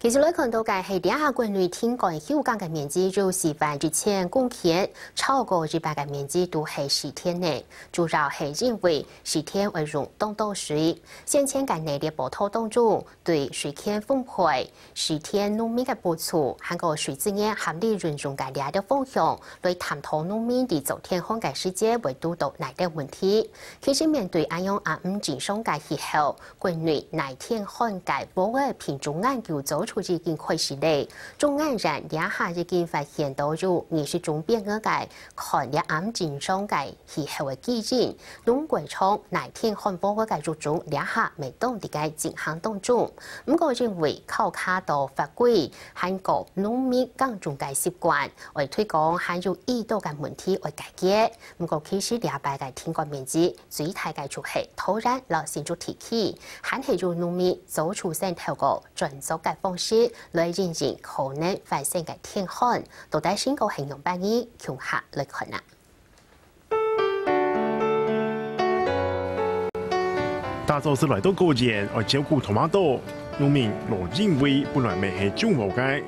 其实来看到嘅系底下国内天干休假嘅面积就10%公顷，超过100嘅面积都系10天内，主要系因为10天为用东到水，先前嘅内地波涛当中对水田分配10天农民嘅补助，还有水资源合理运用嘅俩的方向，来探讨农民伫昨天旱嘅时节会遇到哪啲问题。其实面对安样经商嘅气候，国内哪天旱嘅保嘅品种研究做出已经开始咧，中安人也下已经发现到有20种变个嘅旱也经商嘅气候嘅基因，农鬼仓哪天旱保嘅嘅种也下未当伫嘅进行当中。不过认为靠卡到法规，还有农民耕种嘅习惯，为推广还有遇到嘅问题为解决。不过其实两百嘅天干面积最大嘅就系土壤老先做提起，还系有农民做出先透过专作嘅方式来进行可能发生嘅天旱，到底先个形容办意强下来看啦。大早是来到高前，来照顾토마토农民罗认为本来未系种无嘅，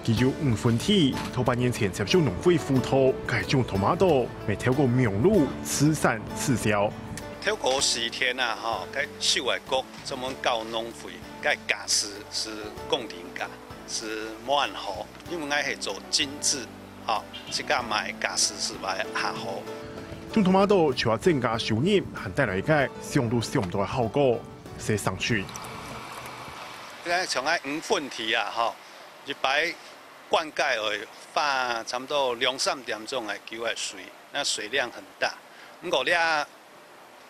佢有5分地，头8年前接受农会辅导，改种토마토未透过苗路慈善滞销。透过10天啊，哈，该市外国专门搞农会，该价是公定价，是满好，因为爱系做精致，哈，这个卖价是卖下好。种토마토除了增加收入，还带来嘅相当大嘅效果，是上去。咧像爱5分地啊，哈，一摆灌溉会花差不多2-3点钟来救的水，那水量很大。不过咧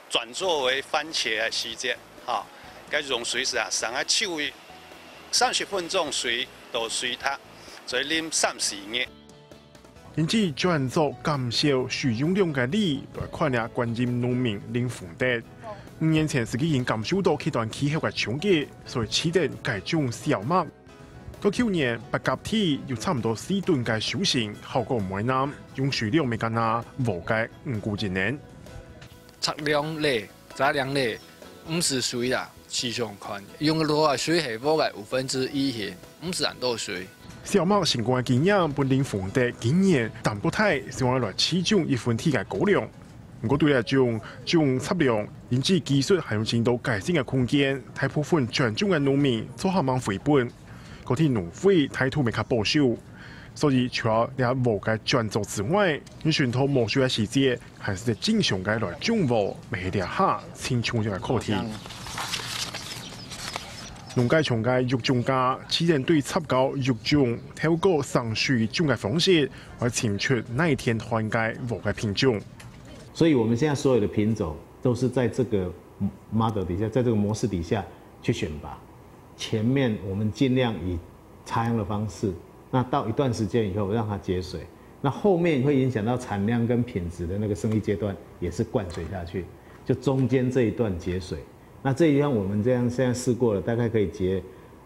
转作为番茄的时节，哈，该用水是啊，上啊手30分钟水就水它，再啉30年。因此转作减少水用量嘅理，来看下关心农民零负担。5年前是已经感受到极端气候嘅冲击，所以启动改种小麦。到去年8甲天有差唔多4吨嘅收成，效果唔坏啱，用水量未干那无嘅5顾1年。测量咧，杂量咧，唔是水啦，市场看用落嘅水系无嘅1/5先，唔是很多水。小麦成功嘅经验本领负担经验，但不太希望来起种1分地嘅高量。不过对嚟种测量，因此技术还有进到改进嘅空间，大部分全种嘅农民做下忙回本，嗰啲农会态度未較保守，所以除了你無嘅專做之外，你選到無需嘅時節，還是正常嘅來種無，未係下輕重嘅課題。農界從嘅育種家，自然對插高育種，透過上水種嘅方式，來選出那一天換嘅無嘅品種。所以我們現在所有的品種都是在這個 model 底下，在這個模式底下去選拔。前面我們盡量以插秧的方式，那到一段時間以後讓它節水，那後面會影響到產量跟品質的那個生育階段，也是灌水下去，就中間這一段節水。那這一段我們這樣現在試過了，大概可以節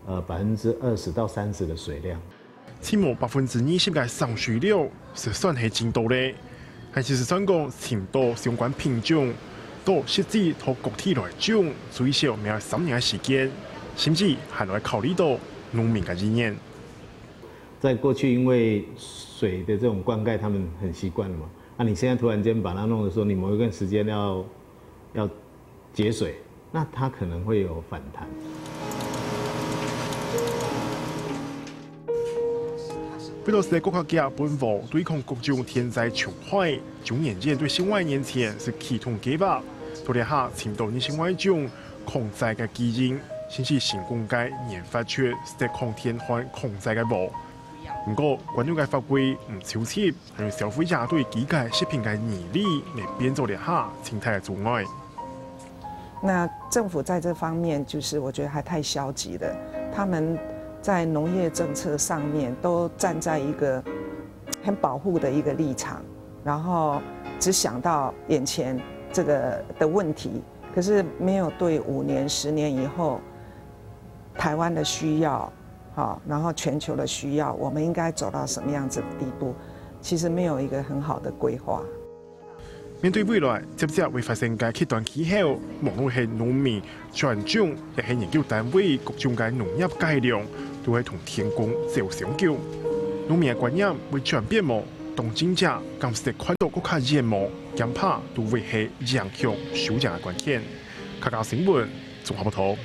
20%到30%的水量。起碼20%嘅上水量是算係真多咧，係事實上講，前多相關品種到實際同國體來種，最少未有3年嘅時間，甚至還來考慮到農民嘅經驗。在過去因為水的這種灌溉，他們很習慣了嘛，那你現在突然間把它弄得說你某一段時間要節水，那它可能會有反彈。為到是國家嘅本防對抗各種天災潮害，總研究對新1年前是啟動計劃，到底下尋到呢新1種抗災嘅基因，先至成功嘅研發出是抗天旱抗災嘅模。不過，關於嘅法規唔超貼，讓消費者對幾個食品嘅疑慮嚟變做了下生態嘅阻礙。那政府在這方面，就是我覺得還太消極了。他們在農業政策上面都站在一個很保護的一個立場，然後只想到眼前這個的問題，可是沒有對5年、10年以後台灣的需要。好，然後全球的需要，我們應該走到什麼樣子的地步？其實沒有一個很好的規劃。面對未來接着會發生嘅極端氣候，無論係農民、傳種，亦係研究單位各種嘅農業改良，都会同天公做相救。农民的观念会转变么？当政者刚是看到更加严么，恐怕都会是影响收成的关键。客家新闻综合报道。